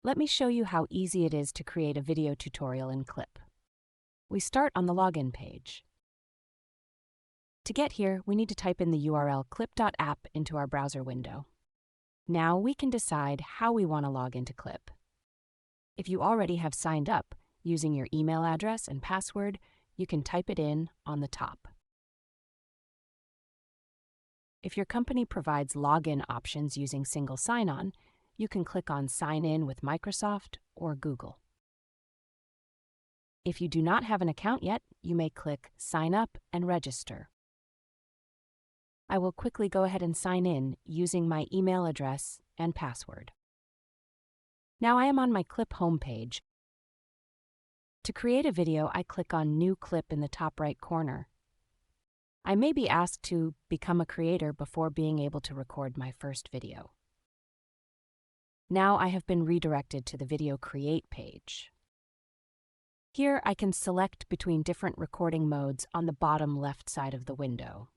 Let me show you how easy it is to create a video tutorial in Clip. We start on the login page. To get here, we need to type in the URL clip.app into our browser window. Now we can decide how we want to log into Clip. If you already have signed up using your email address and password, you can type it in on the top. If your company provides login options using single sign-on, you can click on Sign In with Microsoft or Google. If you do not have an account yet, you may click Sign Up and Register. I will quickly go ahead and sign in using my email address and password. Now I am on my Clip homepage. To create a video, I click on New Clip in the top right corner. I may be asked to become a creator before being able to record my first video. Now I have been redirected to the Video Create page. Here I can select between different recording modes on the bottom left side of the window.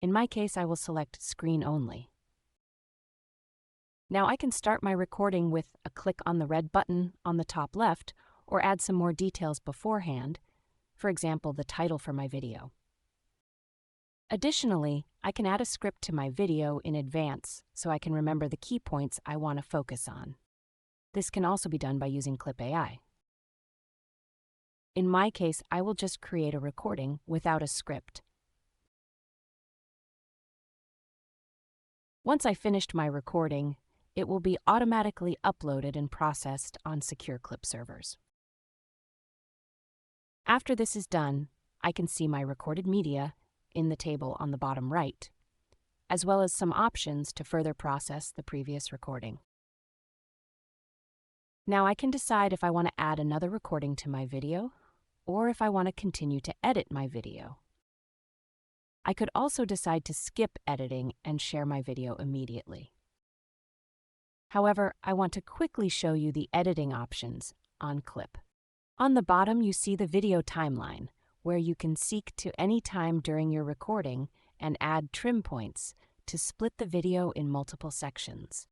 In my case, I will select Screen Only. Now I can start my recording with a click on the red button on the top left or add some more details beforehand, for example, the title for my video. Additionally, I can add a script to my video in advance so I can remember the key points I want to focus on. This can also be done by using Clip AI. In my case, I will just create a recording without a script. Once I finished my recording, it will be automatically uploaded and processed on secure Clip servers. After this is done, I can see my recorded media in the table on the bottom right, as well as some options to further process the previous recording. Now I can decide if I want to add another recording to my video or if I want to continue to edit my video. I could also decide to skip editing and share my video immediately. However, I want to quickly show you the editing options on Clip. On the bottom, you see the video timeline, where you can seek to any time during your recording and add trim points to split the video in multiple sections.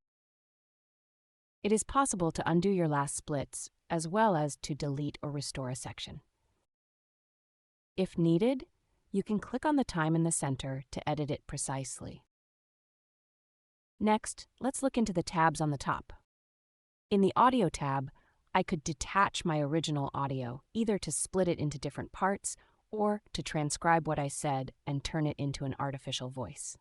It is possible to undo your last splits as well as to delete or restore a section. If needed, you can click on the time in the center to edit it precisely. Next, let's look into the tabs on the top. In the Audio tab, I could detach my original audio, either to split it into different parts or to transcribe what I said and turn it into an artificial voice.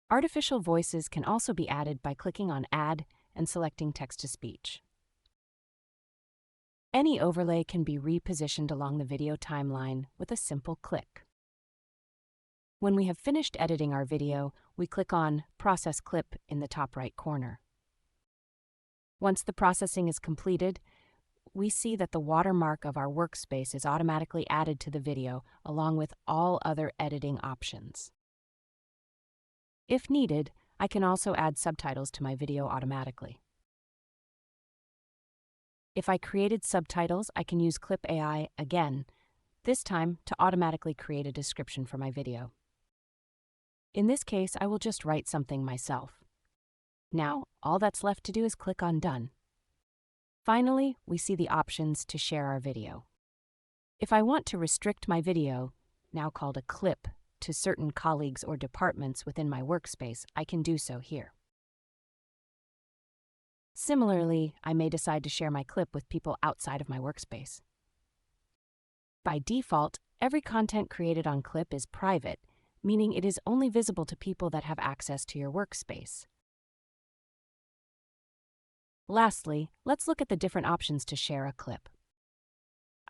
Artificial voices can also be added by clicking on Add and selecting Text-to-Speech. Any overlay can be repositioned along the video timeline with a simple click. When we have finished editing our video, we click on Process Clip in the top right corner. Once the processing is completed, we see that the watermark of our workspace is automatically added to the video along with all other editing options. If needed, I can also add subtitles to my video automatically. If I created subtitles, I can use Clip AI again, this time to automatically create a description for my video. In this case, I will just write something myself. Now, all that's left to do is click on Done. Finally, we see the options to share our video. If I want to restrict my video, now called a clip, to certain colleagues or departments within my workspace, I can do so here. Similarly, I may decide to share my clip with people outside of my workspace. By default, every content created on Clip is private, meaning it is only visible to people that have access to your workspace. Lastly, let's look at the different options to share a clip.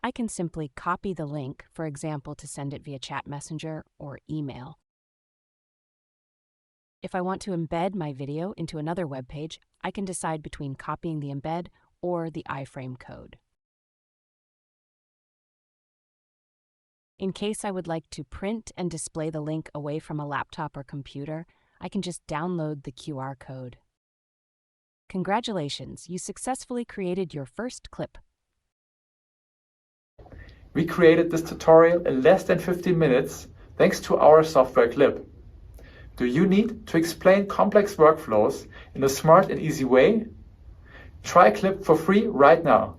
I can simply copy the link, for example, to send it via chat messenger or email. If I want to embed my video into another web page, I can decide between copying the embed or the iframe code. In case I would like to print and display the link away from a laptop or computer, I can just download the QR code. Congratulations, you successfully created your first clip. We created this tutorial in less than 15 minutes thanks to our software Clip. Do you need to explain complex workflows in a smart and easy way? Try Clip for free right now.